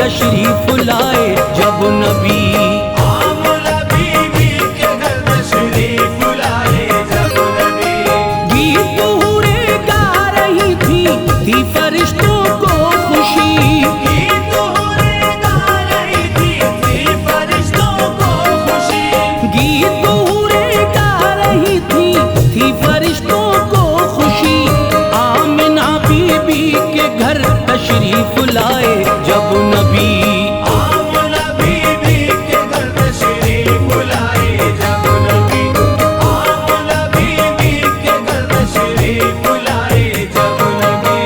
तशरीफ लाए जब नबी। आमना बीबी के घर तशरीफ लाए जब नबी। गीत हूरें गा रही थी फरिश्तों को खुशी। गीत हूरें गा रही थी फरिश्तों को खुशी। गीत हूरें गा रही थी फरिश्तों को खुशी। आमिना बीबी के घर तशरीफ लाए जब नबी। आमना बीबी के घर तशरीफ लाए जब नबी। आमना बीबी के घर तशरीफ लाए जब नबी।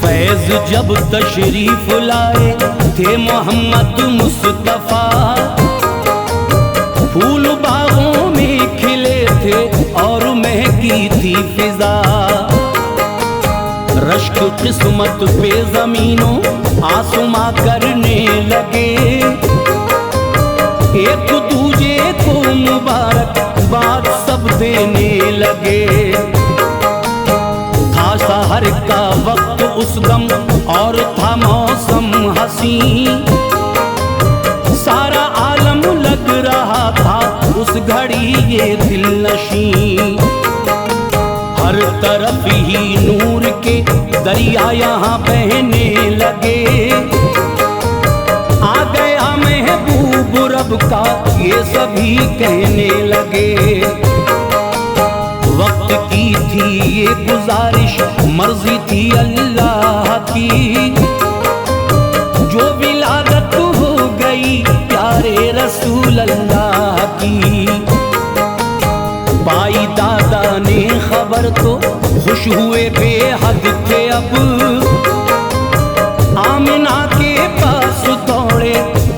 फैज जब तशरीफ लाए थे मोहम्मद मुस्तफा। फूल बागों में खिले थे और महकी थी फिजा। रश्क किस्मत पे जमीनों आसमां करने लगे। एक दूजे को मुबारकबाद सब देने लगे। था सहर का वक्त उस दम और था मौसम हसी। सारा आलम लग रहा था उस घड़ी ये दिल नशी। हर तरफ ही नूर के दरिया यहाँ बहने लगे। आ गया महबूब रब का ये सभी कहने लगे। वक्त की थी ये गुजारिश मर्जी थी अल्लाह की। जो विलादत हो गई प्यारे रसूल अल्लाह की। बाई दादा ने खबर तो खुश हुए बेहद थे अब। आमिना के पास दौड़े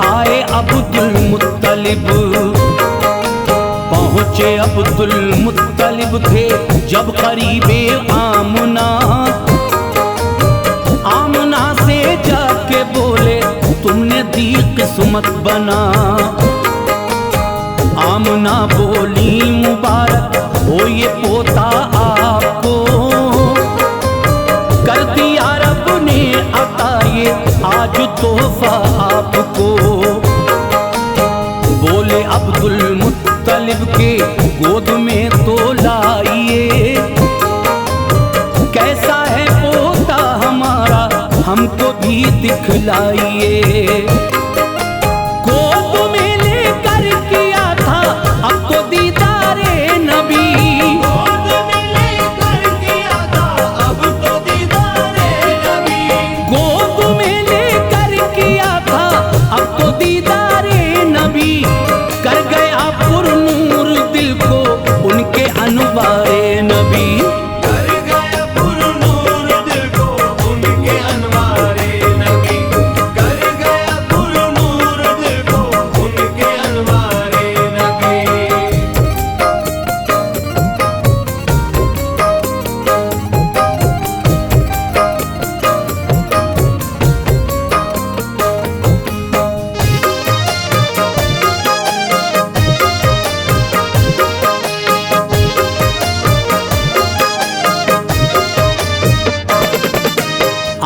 आए अब्दुल मुत्तलिब। पहुँचे अब्दुल मुत्तलिब थे जब करीबे आमना। आमना से जाके बोले तुमने दी किस्मत बना। आमना बोली मुबारक हो ये पोता आपको। कर दिया रब ने अता ये आज तोहफा आपको। बोले अब्दुल मुत्तलिब के गोद में तो लाइए। कैसा है पोता हमारा हमको भी दिखलाइए। गोद में लेकर किया था अब तो दीदारे नबी। गोद में लेकर किया था अब तो दीदारे नबी। गोद में लेकर किया था अब तो दीदारे नबी। कर गया पुरनूर दिल को उनके अनवारे नबी। कर गया पुरनूर दिल को उनके अनवारे नबी। कर गया पुरनूर दिल को उनके अनवारे नबी।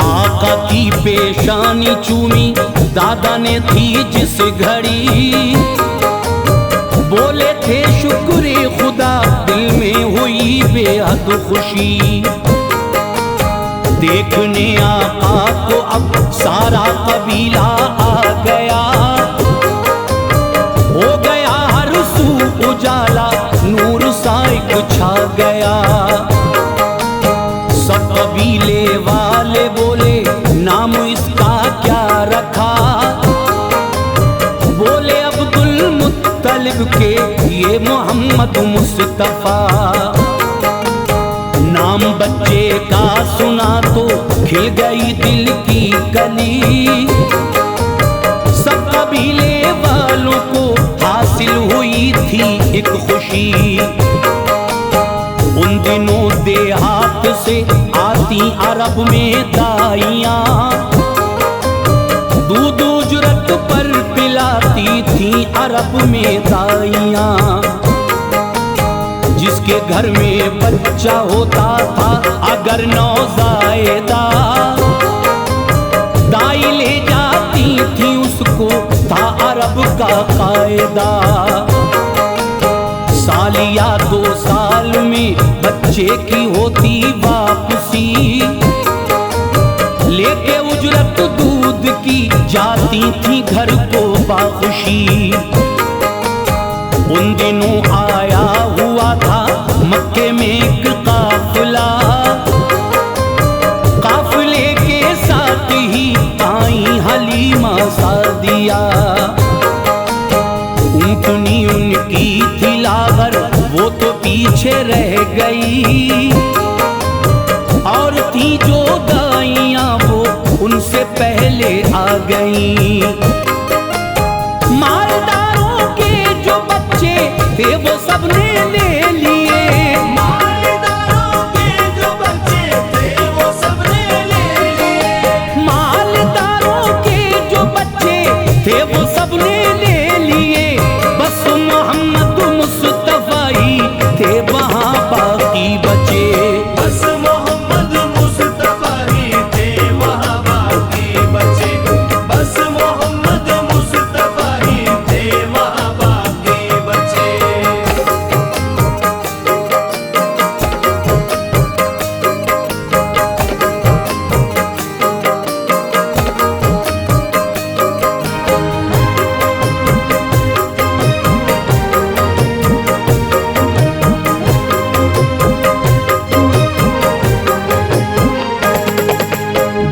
आका की पेशानी चूमी दादा ने थी जिस घड़ी। बोले थे शुक्र खुदा दिल में हुई बेहद खुशी। देखने आका को अब सारा कबीला आ गया। हो गया हर सू उजाला नूर साइक छा गया। सब कबीले वाले बोले नाम इसका क्या रखा। बोले अब्दुल मुत्तलिब के ये मोहम्मद मुस्तफा। नाम बच्चे का सुना तो खिल गई दिल की कली। सब कबीले वालों को हासिल हुई थी एक खुशी। उन उन दिनों देहात से आती अरब में दाइयां, दूध उजरत पर पिलाती थी अरब में दाइयां। जिसके घर में बच्चा होता था अगर नौज़ायदा, दाई ले जाती थी उसको, था अरब का कायदा। साल या 2 साल में बच्चे की होती वापसी, लेके उजरत दूध की जाती थी घर को बाखुशी। उन दिनों आया हुआ था मक्के में एक काफिला, काफिले के साथ ही आई हलीमा सादिया। ऊँटनी उनकी थी लागर, वो तो पीछे रह गई, और थी जो दाइयां वो उनसे पहले आ गई। मालदारों के जो बच्चे थे वो सबने ले लिए, मालदारों के जो बच्चे थे वो सबने ले लिए, मालदारों के जो बच्चे थे वो सबने ले लिए। बस मोहम्मद मुस्तफा ही थे वहाँ बाकी बचे, बस मोहम्मद मुस्तफा ही थे वहाँ बाकी बचे, बस मोहम्मद मुस्तफा ही थे वहाँ बाकी बचे।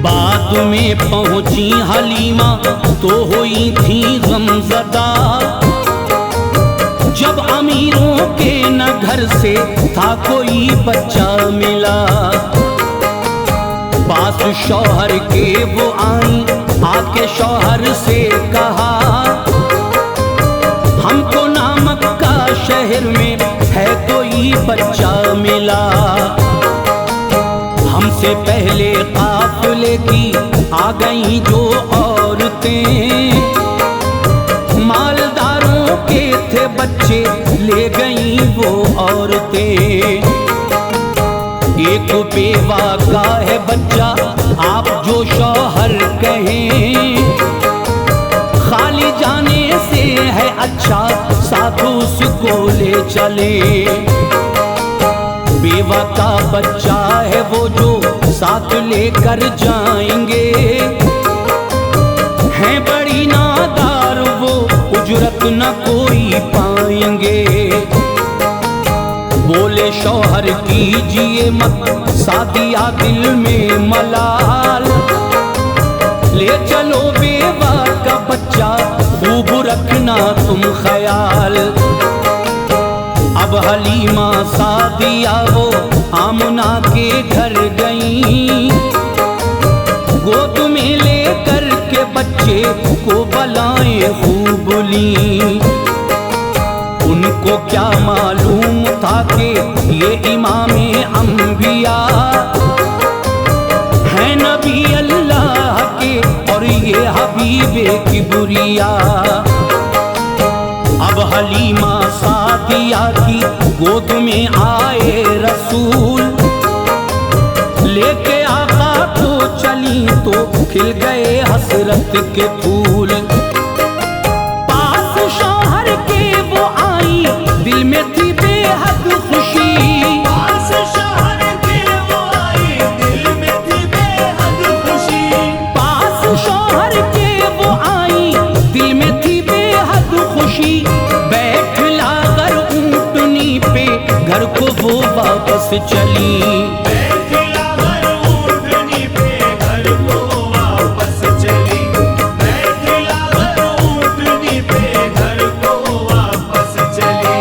बाद में पहुंची हलीमा तो हुई थी गमज़दा। जब अमीरों के न घर से था कोई बच्चा मिला, पास शौहर के वो आई, आके शौहर से कहा, हमको नामक का शहर में है कोई बच्चा मिला। हमसे पहले काफिले की आ गई जो औरतें, मालदारों के थे बच्चे ले गई वो औरतें। एक बेवा का है बच्चा आप जो शौहर कहें, खाली जाने से है अच्छा साथ उसको ले चले। बेवा का बच्चा है वो जो साथ लेकर जाएंगे, हैं बड़ी नादार वो उजरत न कोई पाएंगे। बोले शौहर कीजिए मत सादिया दिल में मलाल, ले चलो बेवा का बच्चा खूब रखना तुम ख्याल। अब हलीमा सादिया वो आमना के घर गई, गोद में लेकर के बच्चे को बलाएं खूब ली। उनको क्या मालूम था कि ये इमामे अंबिया है नबी अल्लाह के और ये हबीबे किबरिया। अब हलीमा सादिया की गोद में आए रसूल, लेके आका को चली तो खिल गए हसरत के फूल। पास शौहर के वो आई, दिल में थी बेहद खुशी, पास शौहर के वो आई, दिल में थी बेहद खुशी, पास शौहर के वो आई, दिल में थी बेहद खुशी। बैठ लाकर ऊँटनी पे घर को वो वापस चली, बैठला घर ऊँटनी पे घर को वापस चली, बैठला घर ऊँटनी पे घर को वापस चली।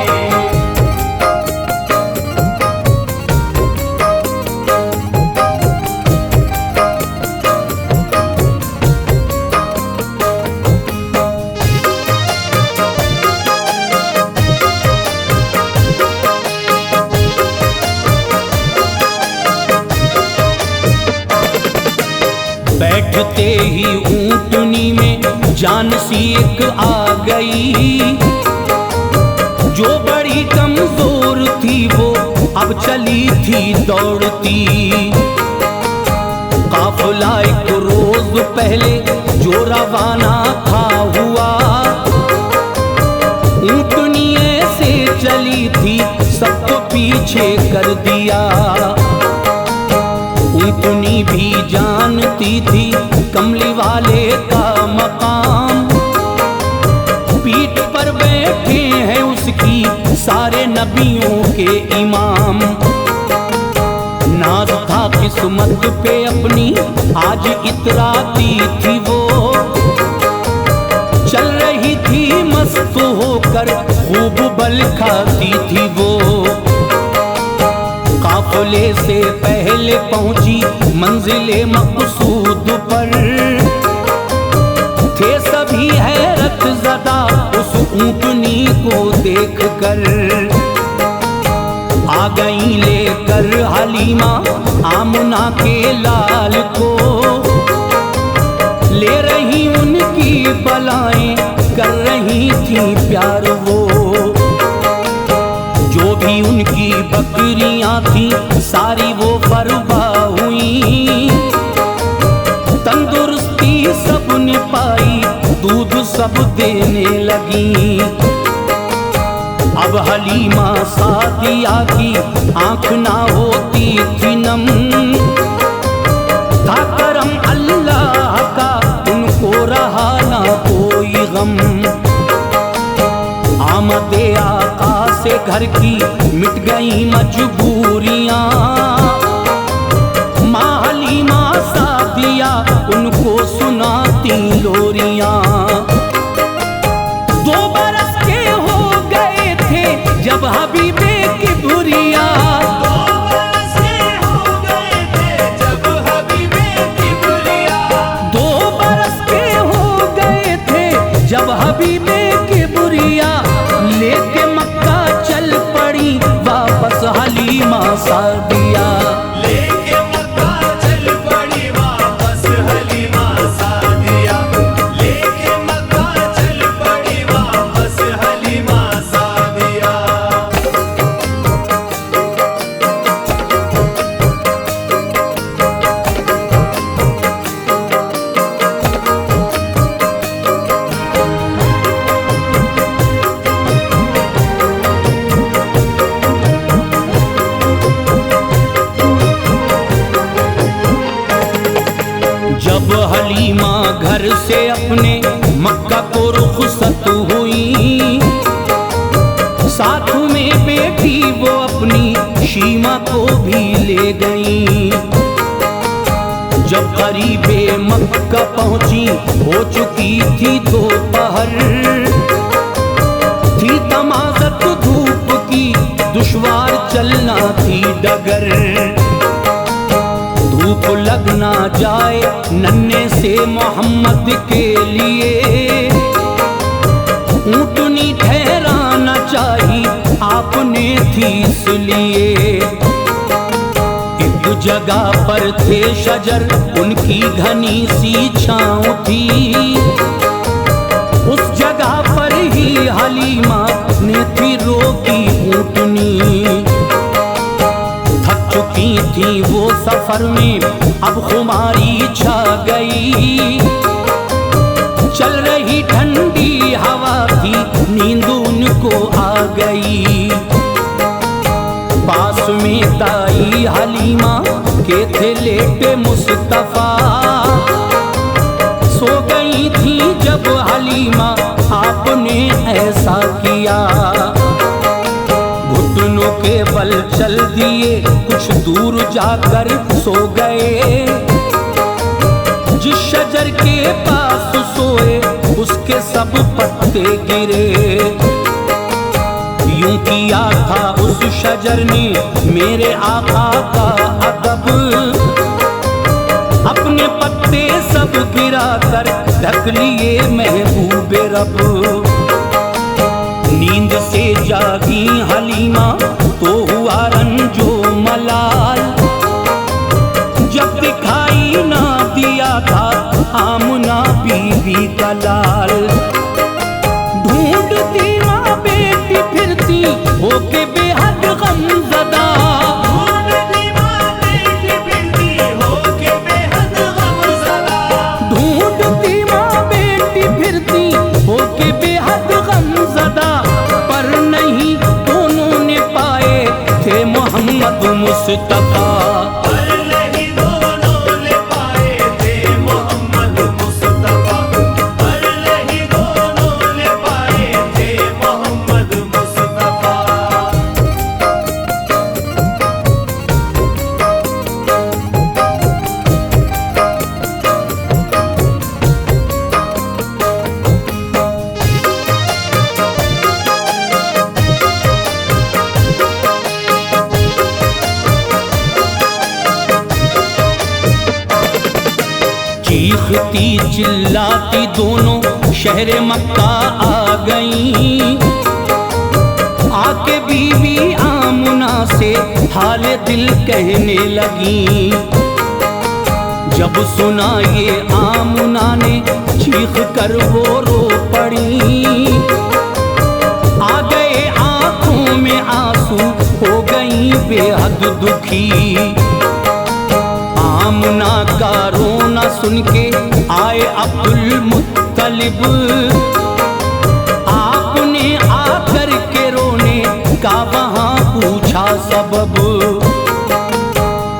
बैठते ही ऊंटनी में जान सी एक आ गई। जो बड़ी कमजोर थी वो अब चली थी दौड़ती। काफिला एक रोज पहले जो रवाना था हुआ, ऊंटनी ऐसे चली थी सबको पीछे कर दिया। ऊंटनी भी जानती थी कमली वाले का मकाम, पीठ पर बैठे हैं उसकी सारे नबियों के इमाम। नाज था किस्मत पे अपनी आज इतराती थी वो, चल रही थी मस्त होकर खूब बल खाती थी वो। काफिले से पहले पहुंची मंजिले मकसूद पर, थे सभी हैरत ज़दा उस ऊंटनी को देखकर। आ गई लेकर हलीमा आमना के लाल को, ले रही उनकी बलाएं कर रही थी प्यार वो। जो भी उनकी बकरियां थी सारी वो फरवा हुई, तंदुरुस्ती सब ने पाई दूध सब देने लगी। अब हलीमा सादिया की आंख ना होती थी नम, था करम अल्लाह का उनको रहा ना कोई गम। आमदे आका से घर की मिट गई मजबूरियां, माँ हलीमा सादिया उनको सुनाती लोरियां। 2 बरस के हो गए थे जब हबीबे की बुरिया, 2 बरस के हो गए थे जब हबीबे की बुरिया, 2 बरस के हो गए थे जब हबीबे की बुरिया। लेके मक्का चल पड़ी वापस हलीमा सादिया, लेके मक्का चल पड़ी वापस हलीमा सादिया, लेके मक्का चल पड़ी वापस हलीमा सादिया। जब हलीमा घर से अपने मक्का को रुखसत हुई, साथ में बेटी वो अपनी शीमा को भी ले गई। जब करीबे मक्का पहुंची हो चुकी थी दोपहर, थी तमाज़त धूप की दुश्वार चलना थी डगर। धूप लग ना जाए नन्हे से मोहम्मद के लिए, ऊंटनी ठहराना चाहिए आपने थी इसलिए। एक जगह पर थे शजर उनकी घनी सी छाँव थी, उस जगह पर ही हलीमा ने थी रोकी ऊंटनी। थक चुकी थी वो सफर में अब खुमारी छा गई, चल रही ठंडी हवा थी नींद उनको आ गई। पास में ताई हलीमा के थे लेटे मुस्तफा, सो गई थी जब हलीमा आपने ऐसा किया। घुटनों के बल चल दिए कुछ दूर जाकर सो गए, जिस शजर के पास सोए उसके सब पत्ते गिरे। यूं किया था उस शजर ने मेरे आका का अदब, अपने पत्ते सब गिरा कर ढक लिए महबूबे रब। नींद से जागी हलीमा तो हुआ रंजो मलाल, जब दिखाई ना दिया था का लाल। ढूंढती माँ बेटी फिरती होके बेहद गमज़दा, ढूंढती माँ बेटी फिरती होके बेहद गमज़दा, ढूंढती माँ बेटी फिरती होके बेहद गमज़दा, पर नहीं दोनों ने पाए थे मोहम्मद मुस्तफा। पर नहीं दोनों ने पाए थे मोहम्मद मुस्तफा, पर नहीं दोनों ने पाए थे मोहम्मद मुस्तफा। चीखती चिल्लाती दोनों शहर मक्का आ गईं, आके बीवी आमुना से हाल दिल कहने लगी। जब सुना ये आमुना ने चीख कर वो रो पड़ी, आ गए आंखों में आंसू हो गई बेहद दुखी। आमुना का रोना सुन के आए अब्दुल मुत्तलिब, आपने आकर के रोने का वहाँ पूछा सबब।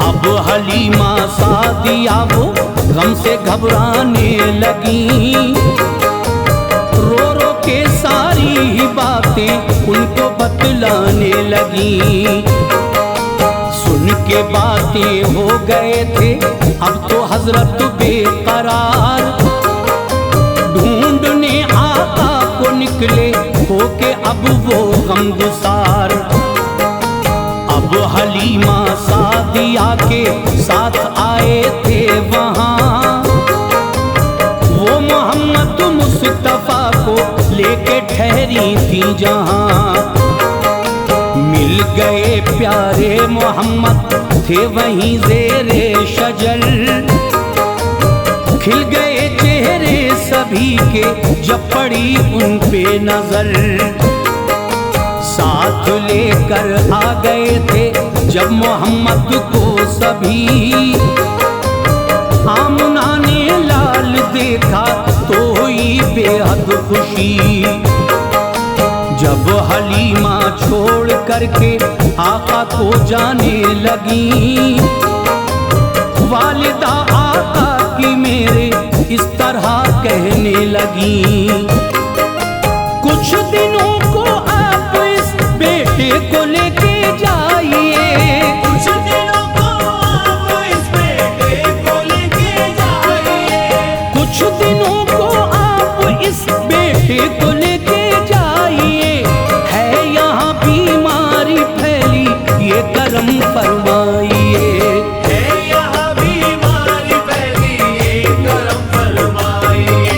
अब हलीमा सादिया वो गम से घबराने लगी, रो रो के सारी ही बातें उनको बतलाने लगी। सुन के बातें हो गए थे अब तो हजरत बेकरार, ढूंढने आका को निकले होके अब वो गमगुसार। अब हलीमा सादिया के साथ आए थे वहाँ, वो मोहम्मद मुस्तफा को लेके ठहरी थी जहाँ। मिल गए प्यारे मोहम्मद थे वहीं ज़ेरे शजर, खिल गए चेहरे सभी के जब पड़ी उन पे नजर। साथ लेकर आ गए थे जब मोहम्मद को सभी, आमुना ने लाल देखा तो हुई बेहद खुशी। जब हलीमा छोड़ करके आका को जाने लगी, वालिदा आका की मेरे इस तरह कहने लगी। कुछ दिनों को आप इस बेटे को लेके जाइए, कुछ दिनों को आप इस बेटे को लेके जाइए, कुछ दिनों को आप इस बेटे को लेके जाइए। है यहाँ बीमारी फैली ये करम फरमाइए, है यहाँ बीमारी फैली ये करम फरमाइए,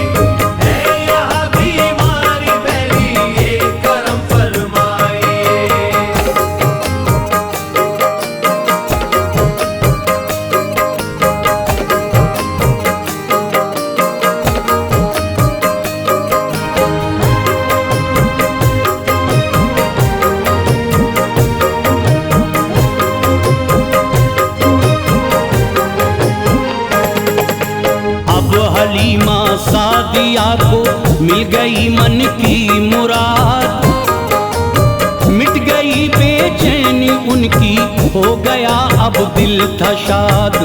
है यहाँ बीमारी फैली ये करम फरमाइए। अब हलीमा सादिया को मिल गई मन की मुराद, मिट गई बेचैनी उनकी हो गया अब दिल था शाद।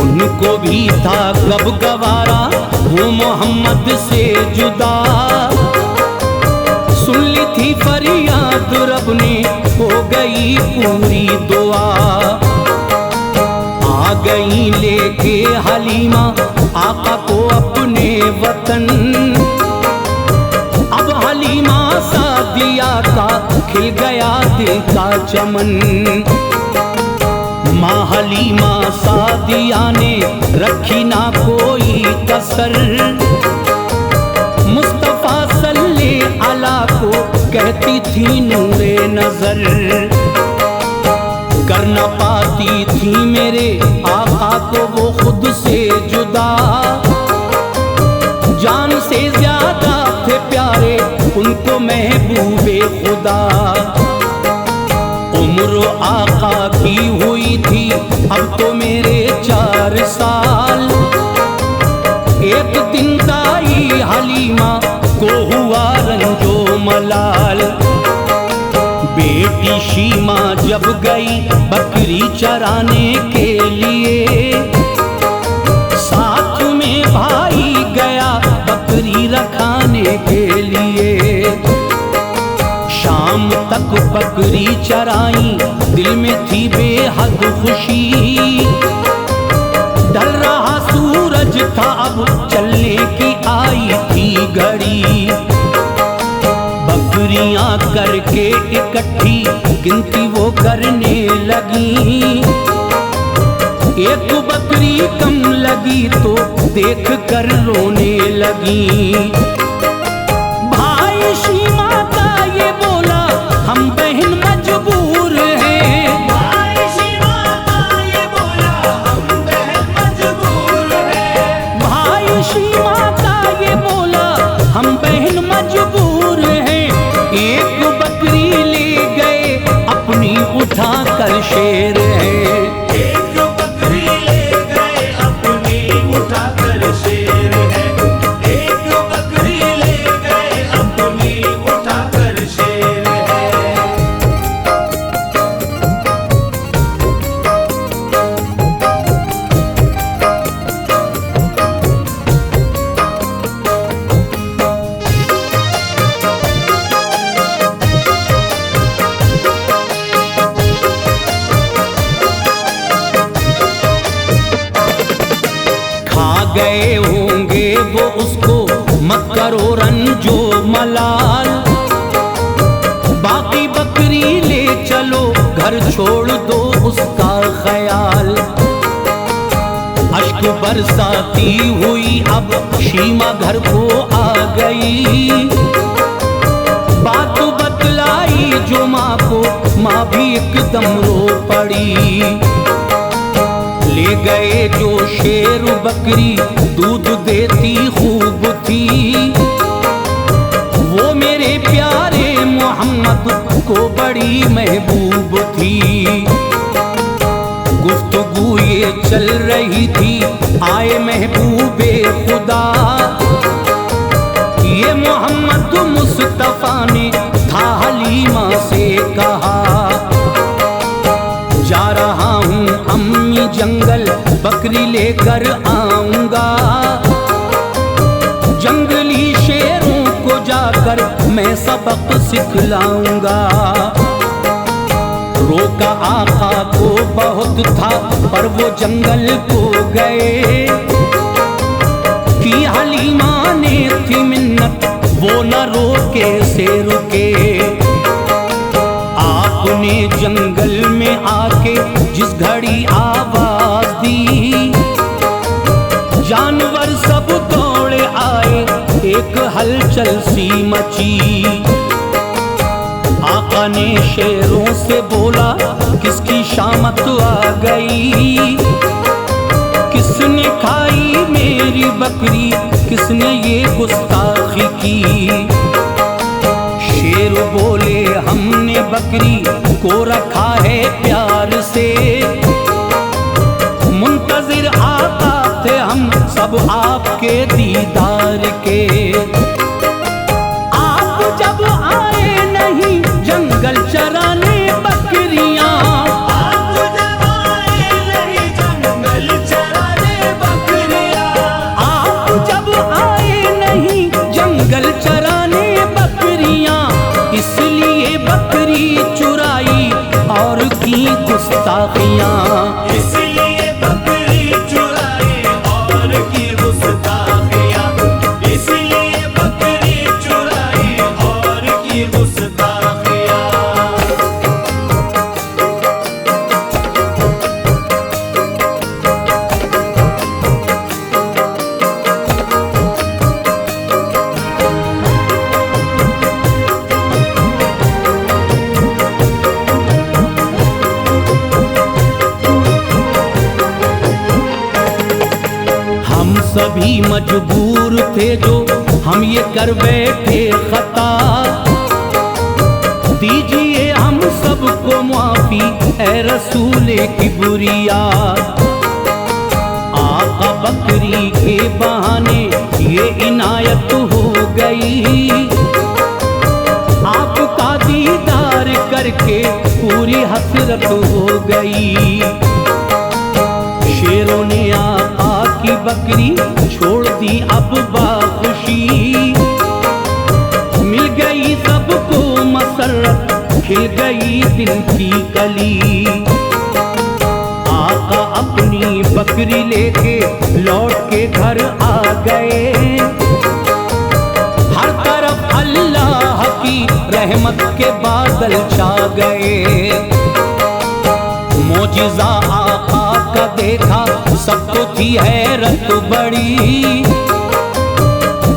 उनको भी था कब गवारा वो मोहम्मद से जुदा, सुन ली थी फरियाद रब ने हो गई पूरी दुआ। आ गई लेके हलीमा आका को अपने वतन, अब हलीमा सादिया का खिल गया दिल का चमन। माँ हलीमा सादिया ने रखी ना कोई कसर, मुस्तफा सल्ले अला को कहती थी नूरे नजर। कर न पाती थी मेरे आका को वो खुद से जुदा, उनको महबूबे खुदा। उम्र आका की हुई थी अब तो मेरे 4 साल। एक दिन दाई हलीमा को हुआ रंजो मलाल। बेटी शीमा जब गई बकरी चराने के लिए, साथ में भाई गया बकरी रखाने के लिए। शाम तक बकरी चराई, दिल में थी बेहद खुशी। ढल रहा सूरज था अब चलने की आई थी घड़ी। बकरियां करके इकट्ठी गिनती वो करने लगी। एक बकरी कम लगी तो देख कर रोने लगी। भाई शीमा का ये बोला हम बहन मजबूर हैं। भाई शीमा का ये बोला हम बहन मजबूर हैं। भाई शीमा का ये बोला हम बहन मजबूर हैं। एक बकरी ले गए अपनी उठा कर शेर है। एक बकरी ले गए अपनी उठाकर शेर है। एक बकरी ले गए अपनी उठाकर शेर है। गए होंगे वो उसको मत करो रंजो मलाल। बाकी बकरी ले चलो घर छोड़ दो उसका ख्याल। अश्क बरसाती हुई अब शीमा घर को आ गई। बात बतलाई जो माँ को, माँ भी एकदम रो पड़ी। ले गए जो शेर बकरी दूध देती खूब थी। वो मेरे प्यारे मोहम्मद को बड़ी महबूब थी। गुफ्तगू ये चल रही थी आए महबूबे खुदा। ये मोहम्मद मुस्तफा ने था हलीमा से कहा, जा रहा हूँ अम्मी जंगल बकरी लेकर आऊंगा। जंगली शेरों को जाकर मैं सबक सिखलाऊंगा। रोका आका को बहुत था पर वो जंगल को गए। कि हलीमा ने थी मिन्नत वो न रोके से रुके। आपने जंगल में आके जिस घड़ी आवाज दी, जानवर सब दौड़े आए एक हलचल सी मची। आका ने शेरों से बोला किसकी शामत आ गई। किसने खाई मेरी बकरी, किसने ये गुस्ताखी की। शेर बोले हमने बकरी को रखा है प्यार से। मुंतजिर आका थे हम सब आपके दीदार के। आप जब आए नहीं जंगल चराने बकरियां। आप जब आए नहीं जंगल चराने बकरियां। आप जब आए नहीं जंगल चराने बकरियां। इसलिए बकरी चुराई और की गुस्ताखियां। इसलिए बकरी चुराई और की गुस्ताखियां। इसलिए बकरी चुराई और की गुस्ताखियां। हम सभी मजबूर थे जो हम ये कर बैठे खता। दीजिए हम सबको माफी ए रसूले किबरिया। आका बकरी के बहाने ये इनायत हो गई, आपका दीदार करके पूरी हसरत हो गई। शेरों ने आका की बकरी छोड़ दी अब बाखुशी, मिल गई सबको मसरत, खिल गई दिल की कली। आका अपनी बकरी लेके लौट के घर आ गए, हर तरफ अल्लाह की रहमत के बादल छा गए। मोजिज़ा आका का देखा सबको थी हैरत बड़ी,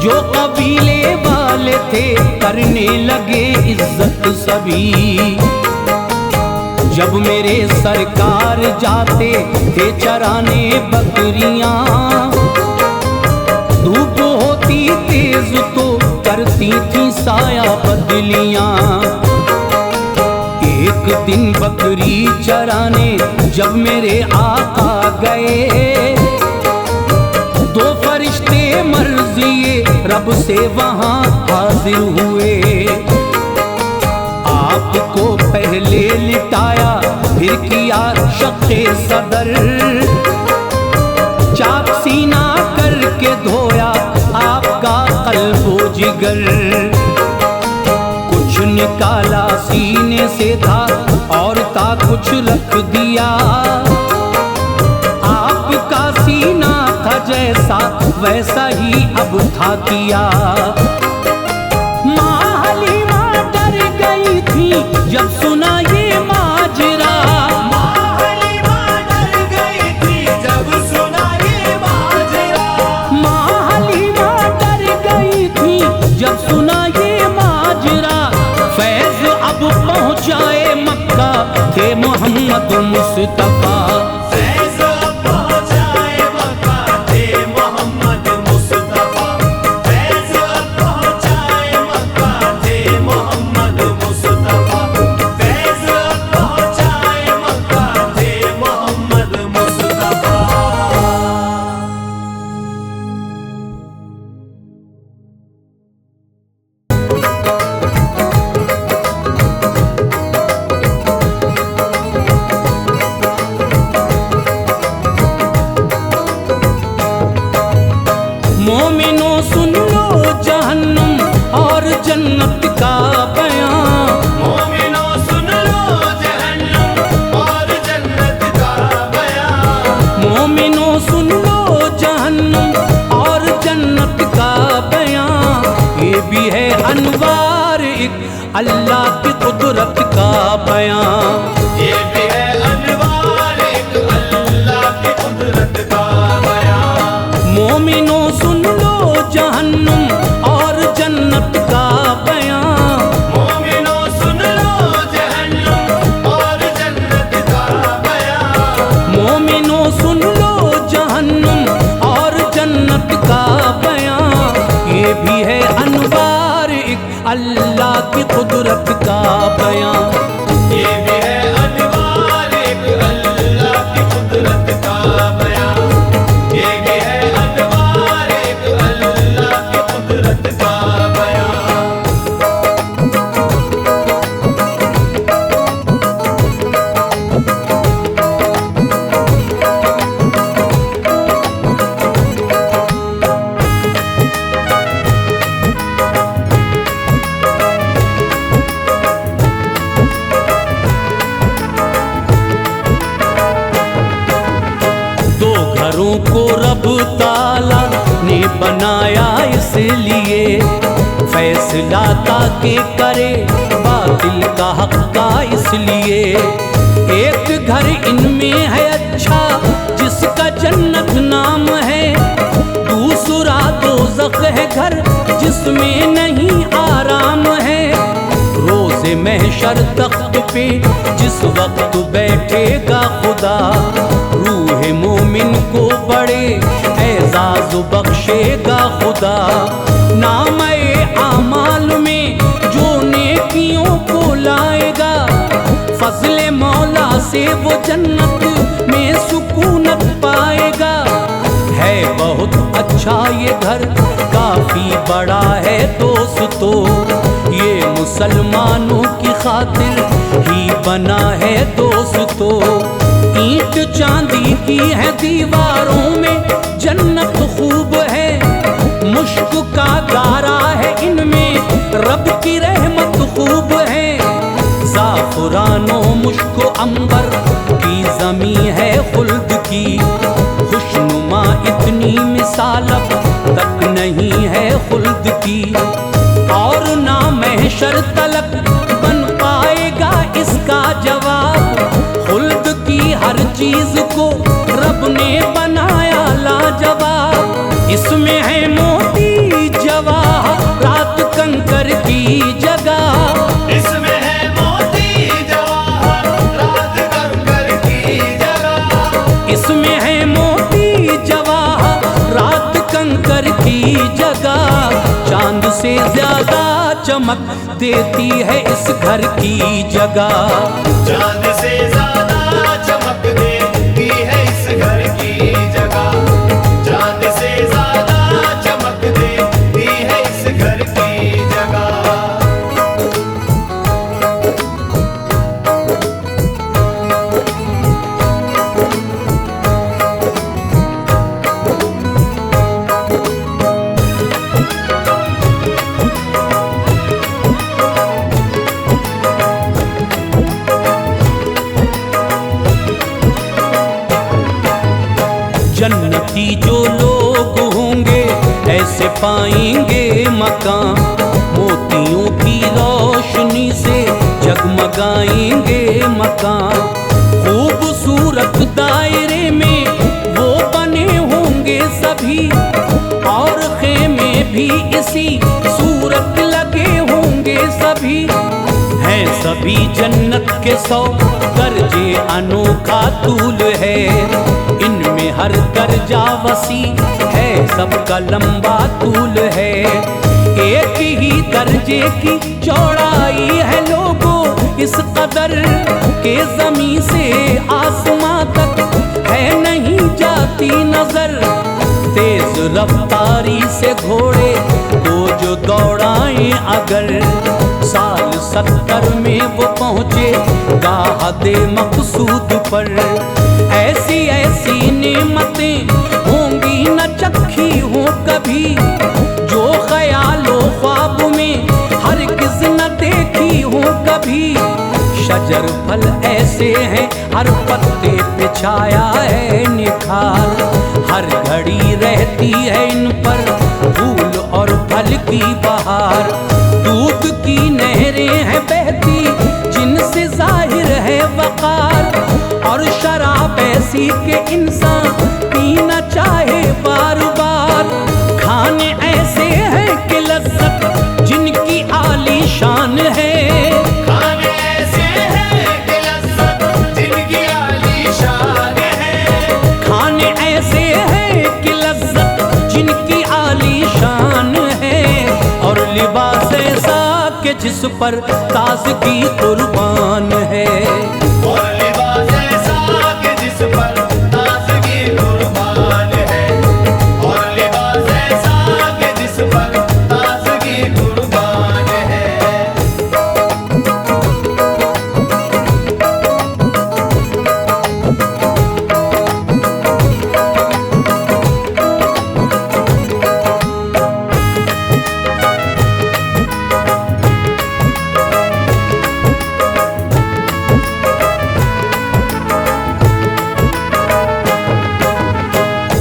जो कबीले वाले थे करने लगे इज्जत सभी। जब मेरे सरकार जाते थे चराने बकरियां, धूप होती तेज तो करती थी साया बदलियां। एक दिन बकरी चराने जब मेरे आका गए, दो फरिश्ते मर्ज़िए रब से वहां हाजिर हुए। आपको पहले लिटाया फिर किया शक़े सदर, चाक सीना करके धोया आपका क़ल्बो जिगर। कुछ निकाला सीने से था और था कुछ रख दिया, आपका सीना था जैसा वैसा ही अब था किया। माँ हलीमा डर गई थी जब सुना ये माजरा, माँ हलीमा डर गई थी जब सुना ये माजरा। माँ हलीमा डर गई थी जब सुना ये माजरा। फैज अब पहुँचाए मक्का थे मोहम्मद मुस्तफा, फैज़ पहुँचाए मक्का थे मोहम्मद मुस्तफा। फैज़ पहुँचाए मक्का थे मोहम्मद मुस्तफा। फैज़ पहुँचाए मक्का थे मोहम्मद मुस्तफा। मोमिनो सुन लो जहन्नुम और जन्नत का बयां। मोमिनो सुन लो जहन्नुम और जन्नत का बयान। मोमिनो सुन लो जहन्नुम और जन्नत का बयां। ये भी है अनवार एक अल्लाह की कुदरत का बयां। ये भी है अनवार एक अल्लाह की कुदरत का बयान। मोमिनो सुन लो जहन्नुम और जन्नत का बयां। मोमिनो सुन लो जहन्नुम और जन्नत का बयान। मोमिनो सुन लो जहन्नुम और जन्नत का बयां। ये भी है अनवार एक अल्लाह की कुदरत का बयां। ये भी है अनवार एक अल्लाह की कुदरत का बयान। ये भी है अनवार एक अल्लाह की कुदरत का बयान। दो घरों को रब ताला ने बनाया इसलिए, फैसला ताकि करे बातिल का हक का इसलिए। एक घर इनमें है अच्छा जिसका जन्नत नाम है, दूसरा दोज़ख है घर जिसमें नहीं आराम है। रोज़े महशर तख्त पे जिस वक्त बैठेगा खुदा, रूह मोमिन को बड़े एजाज बख्शेगा खुदा। नामे आमाल में जो नेकियों को ला फजले मौला से वो जन्नत में सुकूनत पाएगा। है बहुत अच्छा ये घर, काफी बड़ा है दोस्तों, ये मुसलमानों की खातिर ही बना है दोस्तों। ईंट चांदी की है दीवारों में, जन्नत खूब है, मुश्क का गारा है इनमें, रब की रहमत खूब है। ज़ाफ़रानो मुश्क अंबर की ज़मी है खुल्द की, खुशनुमा इतनी मिसाल अब तक नहीं है खुल्द की। और ना महशर तलक बन पाएगा इसका जवाब, खुल्द की हर चीज को रब ने बनाया लाजवाब। इसमें है मोती जवाहरात कंकर की जगह, इसमें है मोती जवाहरात कंकर की जगह, इसमें है मोती जवाहरात कंकर की जगह। चांद से ज्यादा चमक देती है इस घर की जगह, चांद से ज्यादा चमक देती है इस घर की जगह, चांद से ज्यादा चमक देती है इस घर की जगह। जन्नती जो लोग होंगे ऐसे पाएंगे मकान, मोतियों की रोशनी से जगमगाएंगे मकान। खूबसूरत दायरे में वो बने होंगे सभी, और खेमे भी इसी सूरत लगे होंगे सभी। हैं सभी जन्नत के 100 दर्जे, अनोखा तूल है इनमें, हर दर्जा वसी है, सबका लंबा तूल है। एक ही दर्जे की चौड़ाई है लोगों इस कदर के ज़मीं से आसमां तक है नहीं जाती नजर। तेज रफ्तारी से घोड़े को जो दौड़ाएं अगर, साल 70 में वो पहुँचे गाहदे मकसूद पर। ऐसी ऐसी नेमतें होंगी न चखी हो कभी, जो ख्यालो ख्वाब में हरगिज़ न देखी हो कभी। शजर फल ऐसे हैं हर पत्ते पे छाया है निखार, हर घड़ी रहती है इन पर फूल और फल की बहार। दूध की नहरें हैं बहती जिनसे जाहिर है वकार, और शराब ऐसी के इंसान पीना चाहे बार बार। खाने ऐसे हैं कि लज्जत जिनकी आली शान है, खाने ऐसे हैं कि लज्जत जिनकी आली शान है, खाने ऐसे हैं कि लज्जत जिनकी आली शान है। और लिबास ऐसा कि जिस पर ताज़गी कुर्बान है, और लिबास ऐसा कि जिस पर ताज़गी कुर्बान है, और लिबास ऐसा कि जिस पर ताज़गी कुर्बान है।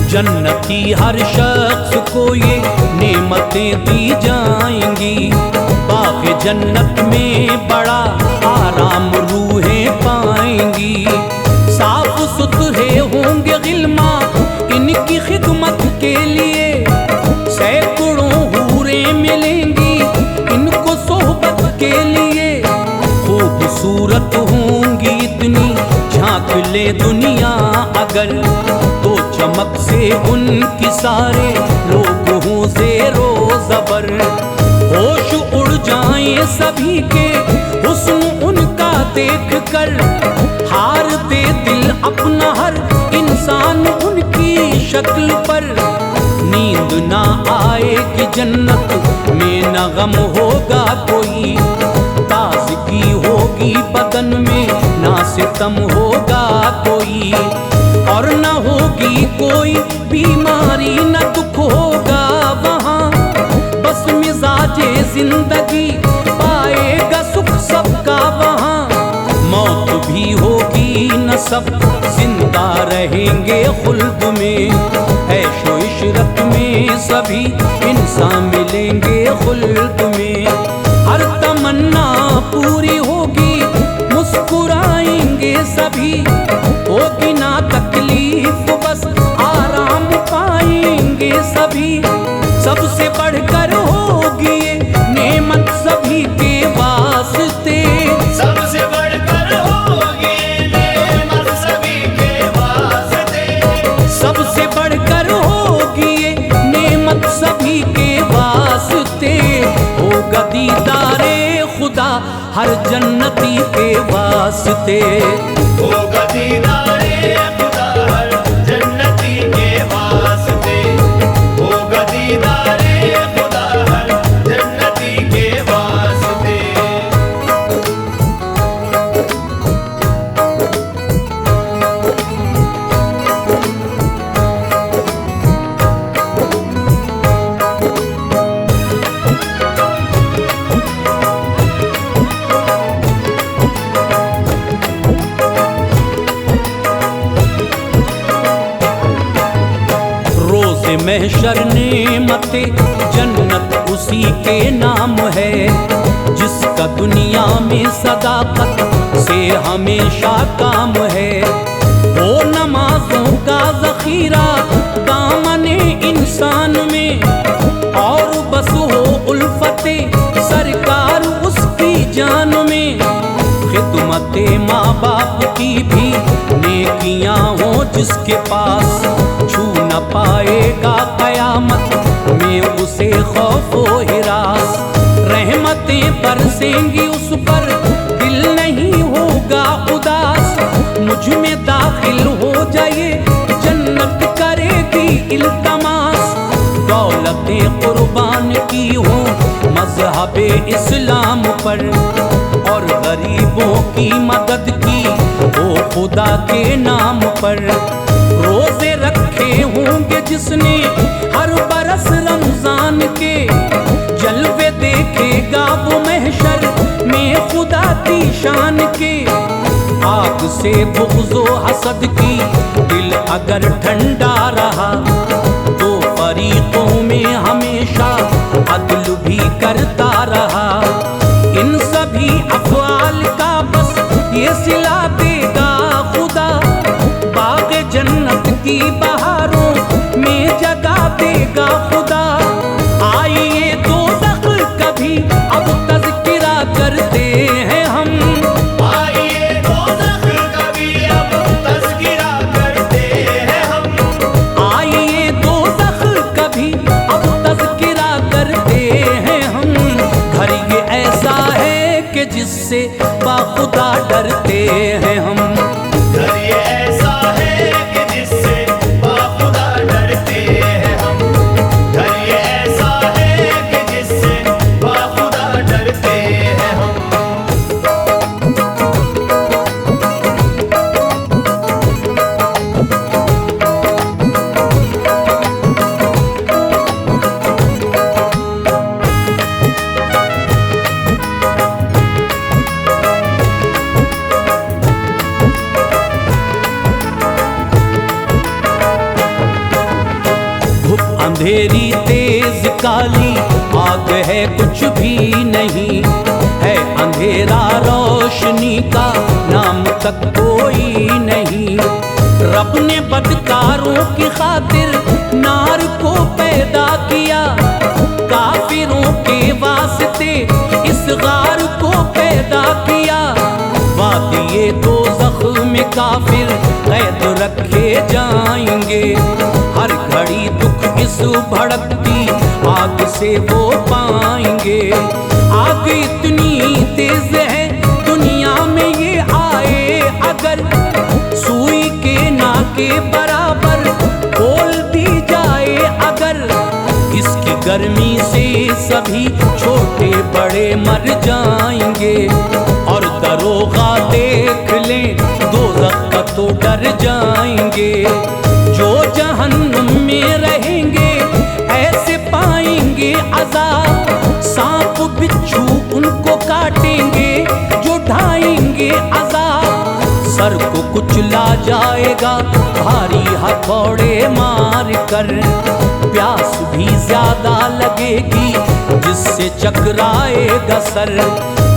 जन्नती हर शख्स को ये नेमतें दी जाएंगी। बाग़ जन्नत में बड़ा आराम रूहें पाएंगी। साफ सुथरे होंगे गिलमा इनकी खिदमत के लिए, सैकड़ों हूरें मिलेंगी इनको सोहबत के लिए। खूबसूरत होंगी इतनी झांक ले दुनिया अगर, तो चमक से उनकी सारे लोग हों ज़ेरो ज़बर। होश उड़ जाएं सभी के हुस्न उनका देख कर हार दे दिल अपना हर इंसान उनकी शक्ल पर। नींद ना आएगी जन्नत में न गम होगा कोई, ताजगी होगी बदन में ना सितम होगा कोई, और न होगी कोई बीमारी न दुख होगा वहाँ, बस मिजाजे जिंदगी पाएगा सुख सबका वहाँ। मौत भी होगी न सब जिंदा रहेंगे खुल्द में, ऐशो इशरत में सभी इंसान मिलेंगे खुल्द में। हर तमन्ना पूरी होगी मुस्कुराएंगे सभी, होगी ना तकलीफ बस आराम पाएंगे सभी। सबसे बढ़कर होगी ये नेमत सभी के वास्ते, सबसे बढ़कर होगी नेमत सभी के वास्ते, सबसे बढ़कर होगी ये नेमत सभी के वास्ते। होगा दीदारे खुदा हर जन्नती के वास्ते, होगा दीदारे खुदा हर जन्नती के वास्ते, होगा दीदारे खुदा हर जन्नती के वास्ते। रोज़े महशर नेमते जन्नत उसी के नाम है, जिसका दुनिया में सदाकत से हमेशा काम है। वो नमाजों का ज़ख़ीरा दामने इंसान में, और बस हो उल्फते सरकार उसकी जान में। खिदमते माँ बाप की भी नेकियां हो जिसके पास, छू न पाएगा कयामत में उसे खौफ व हिरास। रहमतें बरसेंगी उस पर दिल नहीं होगा उदास, मुझ में दाखिल हो जाए जन्नत करेगी इल्तमास। दौलतें कुर्बान की हो मज़हबे इस्लाम पर, और गरीबों की मदद की हो खुदा के नाम पर। रोजे रखे होंगे जिसने हर बरस रमजान के, जलवे देखेगा वो महशर में खुदा की शान के। आग से बुग़्ज़ो हसद की दिल अगर ठंडा रहा, दो फरीकों में हमेशा अदल भी करता रहा। इन सभी अफ़आल का बस ये सिला देगा खुदा, बाग़ जन्नत की बहारों में जगा देगा खुदा। आइए दोज़ख कभी अब तज़किरा करते हैं हम, आइए दोज़ख कभी अब तज़किरा करते हैं हम, आइए दोज़ख कभी अब तज़किरा करते हैं हम। घर ये ऐसा है कि जिससे बाखुदा डरते हैं हम। घर ये ऐसा है कि जिससे बाखुदा डरते हैं हम, घर ये ऐसा है कि जिससे बाखुदा डरते हैं हम। अंधेरी तेज काली आग है कुछ भी नहीं, है अंधेरा रोशनी का नाम तक कोई नहीं। रब ने बदकारों की खातिर नार को पैदा किया, काफिरों के वास्ते इस गार को पैदा किया। वादिये दोज़ख में काफिर कैद रखे जाएंगे, हर घड़ी दुख इस भड़कती आग से वो पाएंगे। आग इतनी तेज है दुनिया में ये आए अगर सुई के नाके बराबर बोल दी जाए अगर, इसकी गर्मी से सभी छोटे बड़े मर जाएंगे। और दरोगा देख ले दोज़ख का तो डर जाएंगे। जो जहन्नुम में रहेंगे ऐसे पाएंगे अज़ाब, सांप बिच्छू उनको काटेंगे जो ढाएंगे अज़ाब। सर को कुचला जाएगा भारी हथौड़े मार कर, प्यास भी ज्यादा लगेगी जिससे चकराएगा सर।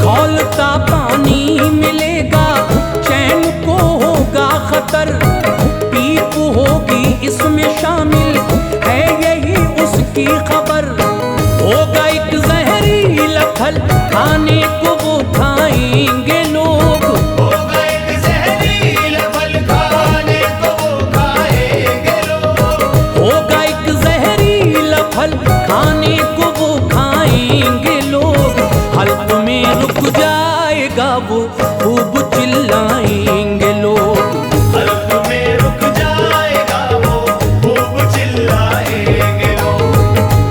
खौलता पानी मिलेगा चैन को होगा खतर, पीप होगी इसमें शामिल है यही उसकी खबर। होगा एक जहरीला फल खाने को वो खाएंगे लोग, होगा एक जहरीला फल खाने को वो खाएंगे लोग। होगा एक जहरीला फल खाने को वो खाएंगे लोग। हल्क में रुक जाएगा वो खूब चिल्लाएंगे लोग। हल्क में रुक जाएगा वो खूब चिल्लाएंगे लोग।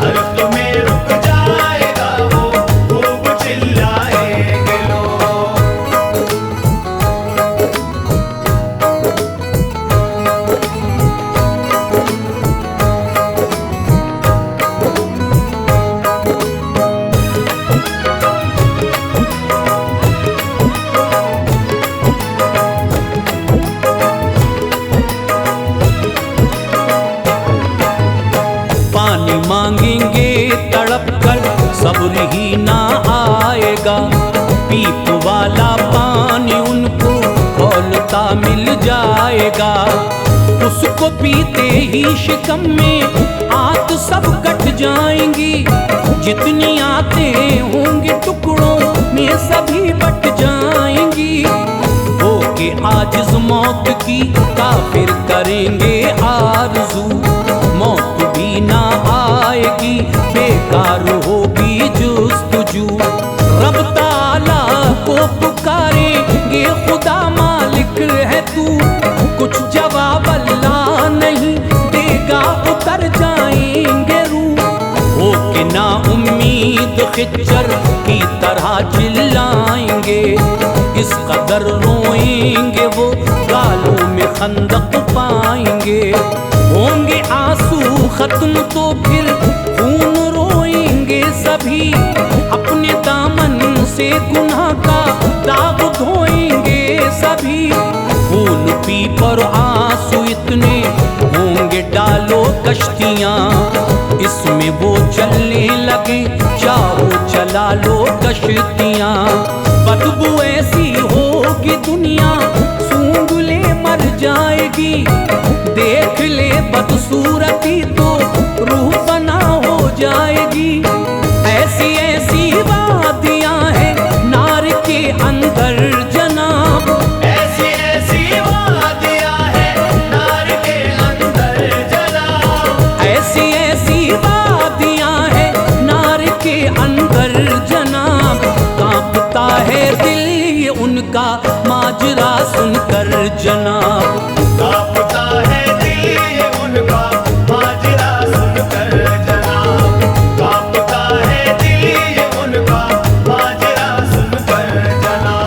हल्क में रुक जाएगा वो खूब चिल्लाएंगे लोग। पानी मांगेंगे तड़प कर सब्र ही ना आएगा, पीप वाला पानी उनको खौलता मिल जाएगा। उसको पीते ही शिकम में आंत सब कट जाएंगी, जितनी आंतें होंगे टुकड़ों में सभी बट जाएंगी। होके आजिज़ मौत की काफिर करेंगे आरज़ू, मौत भी ना आएगी बेकार होगी जुस्तजू। रब ताला को पुकारेंगे खुदा मालिक है तू, कुछ जवाब अल्लाह नहीं देगा उतर जाएंगे रूह। हो के ना उम्मीद खिच्चर की तरह चिल्लाएंगे, इस कदर रोएंगे वो गालों में खंदक पाएंगे। होंगे आंसू खत्म तो फिर खून रोएंगे सभी, अपने दामन से गुनाह का दाग धोएंगे सभी। खून पी पर आंसू इतने होंगे डालो कश्तियाँ, इसमें वो चलने लगे चाहो चला लो कश्तियाँ। बदबू ऐसी होगी दुनिया सूंघ ले मर जाएगी, देख ले बदसूरती तो रूह फना हो जाएगी। ऐसी ऐसी वादियाँ हैं नार के अंदर जनाब, ऐसी ऐसी वादियाँ हैं नार के अंदर जनाब। ऐसी ऐसी वादियाँ हैं नार के अंदर जनाब। कांपता है दिल ये उनका माजरा सुनकर जनाब। कांपता है दिल ये उनका माजरा सुनकर जनाब। कांपता है दिल ये उनका माजरा सुनकर जनाब।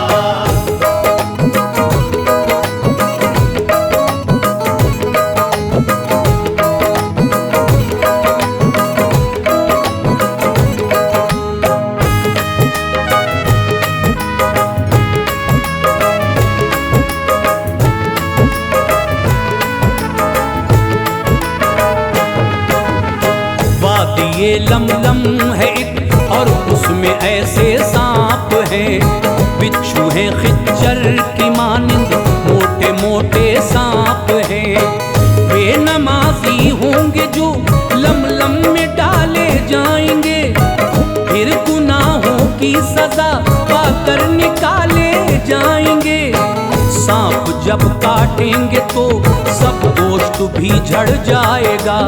ये लमलम है एक और उसमें ऐसे सांप हैं, बिच्छू हैं खिच्चर की मानिंद मोटे मोटे सांप हैं। वे नमाजी होंगे जो लमलम में डाले जाएंगे, फिर गुनाहों की सजा पाकर निकाले जाएंगे। सांप जब काटेंगे तो सब गोश्त भी झड़ जाएगा,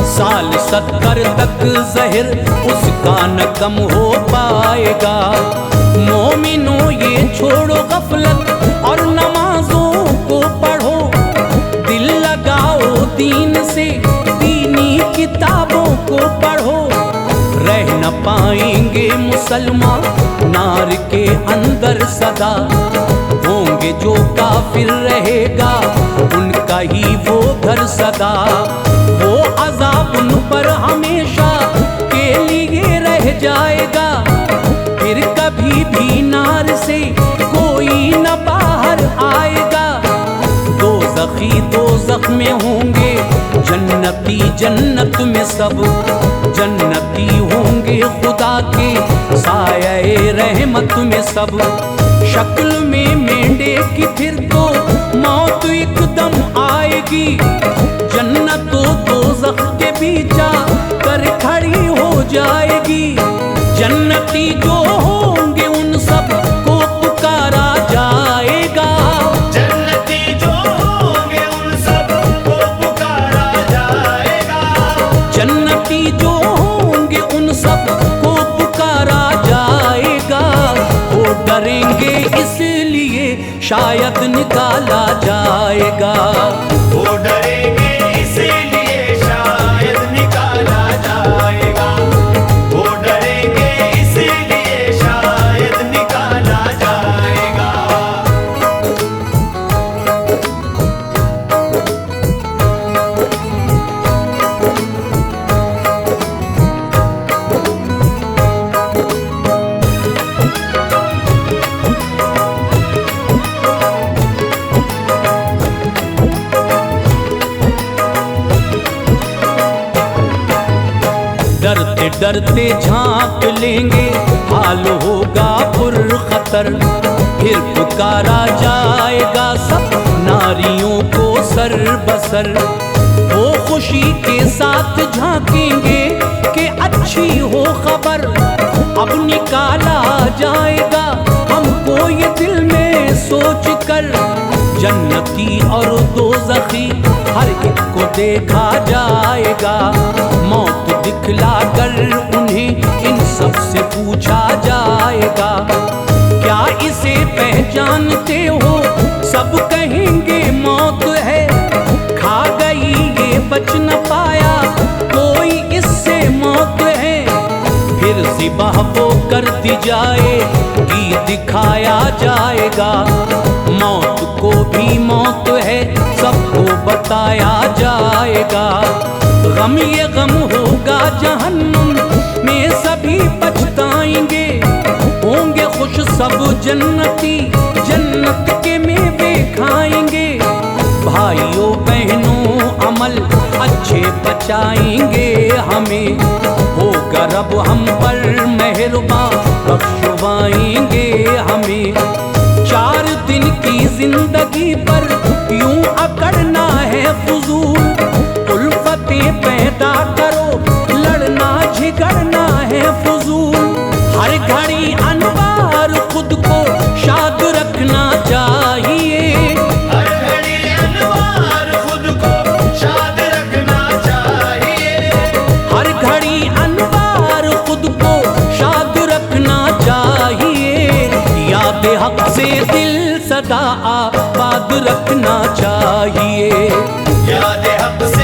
साल 70 तक जहर उसका न कम हो पाएगा। मोमिनो ये छोड़ो गफलत और नमाजों को पढ़ो, दिल लगाओ दीन से, दीनी किताबों को पढ़ो। रह न पाएंगे मुसलमान नार के अंदर सदा, होंगे जो काफिर रहेगा उनका ही वो घर सदा। वो अज़ाब उन पर हमेशा के लिए रह जाएगा, फिर कभी भी नार से कोई न बाहर आएगा। दोज़ख में होंगे जन्नती जन्नत में सब, जन्नती होंगे खुदा के साये रहमत में सब। शक्ल में मेंढे की फिर तो मौत एकदम आएगी, जन्नत दोज़ख के बीचा कर खड़ी हो जाएगी। जन्नती जो होंगे उन सब को पुकारा जाएगा, जन्नती जो होंगे उन सब को पुकारा जाएगा, जन्नती जो होंगे उन सब को पुकारा जाएगा। वो डरेंगे इसलिए शायद निकाला जाएगा, वो डरेंगे इसीलिए शायद निकाला जाएगा, वो डरेंगे इसीलिए शायद निकाला जाएगा। डरते डरते झांक लेंगे हाल होगा पुरखतर, फिर पुकारा जाएगा सब नारियों को सर बसर। वो खुशी के साथ झांकेंगे कि अच्छी हो खबर, अब निकाला जाएगा हमको ये दिल में सोच कर। जन्नती और दोज़खी हर एक को देखा जाएगा, मौत दिखला कर उन्हें इन सब से पूछा जाएगा। क्या इसे पहचानते हो? सब कहेंगे मौत है, खा गई ये बच न पाया कोई इससे मौत है। फिर ज़िबाह वो कर दी जाएगी, दिखाया जाएगा, मौत को भी मौत है सबको बताया जाएगा। गम ये गम होगा जहन्नुम में सभी पछताएंगे, होंगे खुश सब जन्नती जन्नत के मेवे खाएंगे। भाइयों बहनों अमल अच्छे बचाएंगे हमें, होगा रब हम पर मेहरबान बख्शवाएंगे हमें। 4 दिन की जिंदगी पर यूं अकड़ना है फुजूल, उल्फतें पैदा करो लड़ना झगड़ना है फुजूल। हर घड़ी अनवार खुद को शाद रखना चाहिए, हर घड़ी अनवार खुद को शाद रखना चाहिए, हर घड़ी अनवार खुद को शाद रखना चाहिए। याद हक से दिल सदा आबाद रखना चाहिए, याद हक से